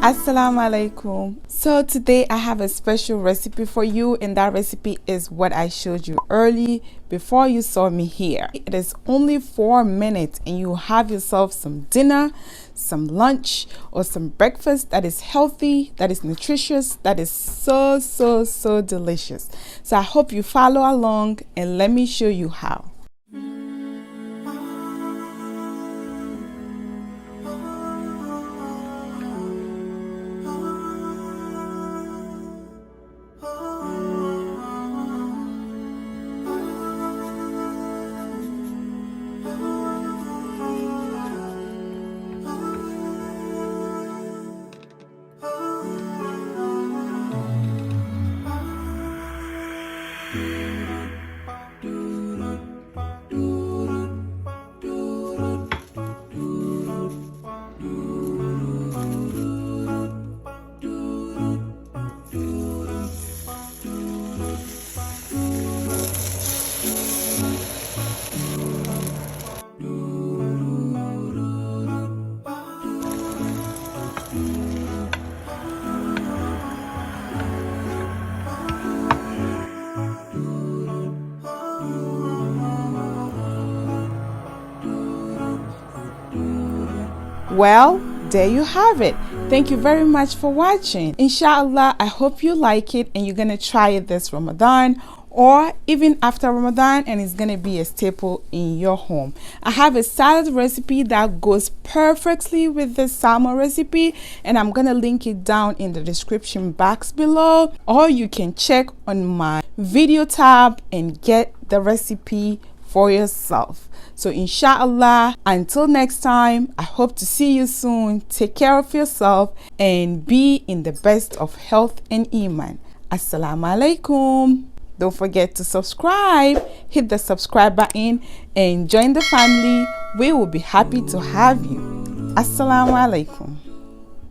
Assalamu alaikum. So today I have a special recipe for you, and that recipe is what I showed you early before you saw me here. It is only 4 minutes and you have yourself some dinner, some lunch, or some breakfast that is healthy, that is nutritious, that is so delicious. So I hope you follow along and let me show you how. Well, there you have it. Thank you very much for watching. Inshallah, I hope you like it and you're gonna try it this Ramadan or even after Ramadan, and it's gonna be a staple in your home. I have a salad recipe that goes perfectly with the salmon recipe, and I'm gonna link it down in the description box below, or you can check on my video tab and get the recipe for yourself. So inshallah, until next time, I hope to see you soon. Take care of yourself and be in the best of health and iman. Assalamu alaikum. Don't forget to subscribe, hit the subscribe button and join the family. We will be happy to have you. Assalamu alaikum.